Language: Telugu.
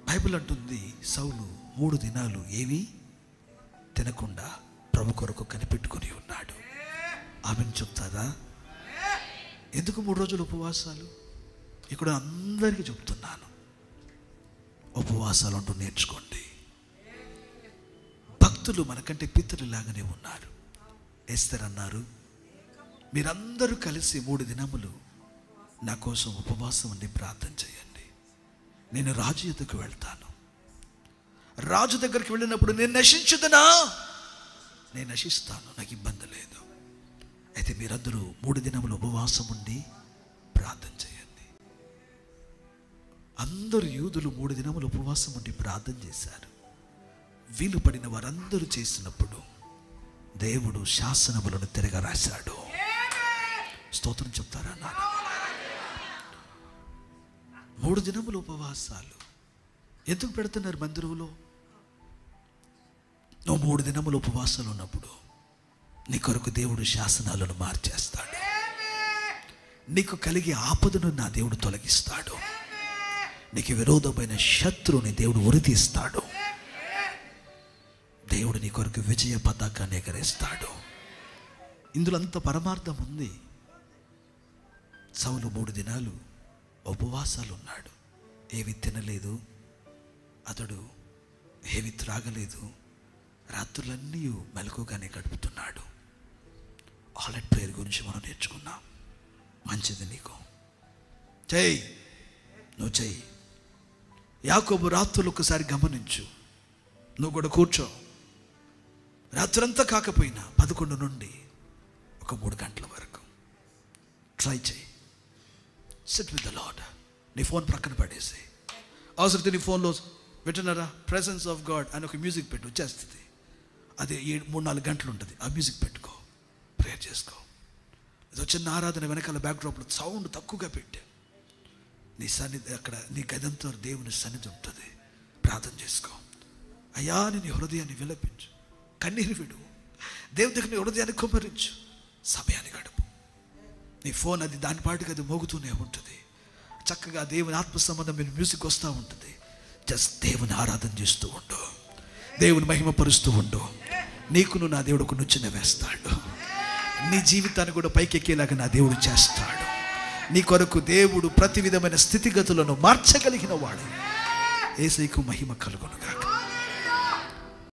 బైబిల్ అంటుంది సౌలు 3 దినాలు ఏమీ తినకుండా ప్రభు కొరకు కనిపెట్టుకొని ఉన్నాడు. ఆమెను చెప్తారా? ఎందుకు 3 రోజులు ఉపవాసాలు? ఇక్కడ అందరికీ చెప్తున్నాను, ఉపవాసాలు అంటూ నేర్చుకోండి. భక్తులు మనకంటే పితరులాగానే ఉన్నారు. ఎస్తర్ అన్నారు, మీరందరూ కలిసి 3 దినములు నా కోసం ఉపవాసం ఉండి ప్రార్థన చేయండి. నేను రాజు ఎదుకు వెళ్తాను. రాజు దగ్గరికి వెళ్ళినప్పుడు నేను నశించుదనా? నేను నశిస్తాను, నాకు ఇబ్బంది లేదు. అయితే మీరందరూ 3 దినములు ఉపవాసం ఉండి ప్రార్థన చేయండి. అందరూ యూదులు 3 దినములు ఉపవాసం ఉండి ప్రార్థన చేశారు. వీలు పడిన వారందరూ చేసినప్పుడు దేవుడు శాసనములను తిరగ రాశాడు. స్తోత్రం చెప్తారా నాన్న? 3 దినములు ఉపవాసాలు ఎందుకు పెడుతున్నారు మందిరంలో? నువ్వు 3 దినములు ఉపవాసాలు ఉన్నప్పుడు నీ కొరకు దేవుడు శాసనాలను మార్చేస్తాడు. నీకు కలిగే ఆపదను నా దేవుడు తొలగిస్తాడు. నీకు విరోధమైన శత్రువుని దేవుడు ఉరితీస్తాడు. దేవుడు నీ కొరకు విజయ పతాకాన్ని ఎగరేస్తాడు. ఇందులో అంత పరమార్థం ఉంది. సౌలు 3 దినాలు ఉపవాసాలు ఉన్నాడు. ఏవి తినలేదు, అతడు ఏవి త్రాగలేదు. రాత్రులన్నీ మెలకుగానే గడుపుతున్నాడు. ఆల్ ప్రేయర్ గురించి మనం నేర్చుకున్నాం. మంచిది, నీకు చెయ్యి, నువ్వు చెయ్యి. యాకోబు రాత్రులు ఒకసారి గమనించు. నువ్వు కూడా కూర్చో. రాత్రంతా కాకపోయినా 11 నుండి ఒక 3 గంటల వరకు ట్రై చేయి. SIT with the lord. నీ ఫోన్ ప్రక్కన పడేసి, అవసరం నీ ఫోన్లో పెట్టినారా ప్రెసెన్స్ ఆఫ్ గాడ్ అని ఒక మ్యూజిక్ పెట్టు, వచ్చేస్తుంది. అది 3-4 గంటలు ఉంటుంది. ఆ మ్యూజిక్ పెట్టుకో, ప్రేయర్ చేసుకో. ఇది చిన్న ఆరాధన వెనకాల బ్యాక్డ్రాప్లో సౌండ్ తక్కువగా పెట్టా. నీ సన్నిధి అక్కడ, నీ గదంతో దేవుని సన్నిధి ఉంటుంది. ప్రార్థన చేసుకో. అయ్యా నీ హృదయాన్ని విలపించు, కన్నీరు విడు, దేవుని దగ్గర నీ హృదయాన్ని కుమ్మరించు, సమయాన్ని గడుపు. నీ ఫోన్ అది దాని పాటికి అది మోగుతూనే ఉంటుంది. చక్కగా దేవుని ఆత్మ సంబంధమైన మ్యూజిక్ వస్తూ ఉంటుంది. జస్ట్ దేవుని ఆరాధన చేస్తూ ఉండు, దేవుని మహిమపరుస్తూ ఉండు. నీకును నా దేవుడు ఒక నుచ్చిన వేస్తాడు. నీ జీవితాన్ని కూడా పైకెక్కేలాగా నా దేవుడు చేస్తాడు. నీ కొరకు దేవుడు ప్రతి విధమైన స్థితిగతులను మార్చగలిగిన వాడు. యేసయ్యకు మహిమ కలుగును గాక.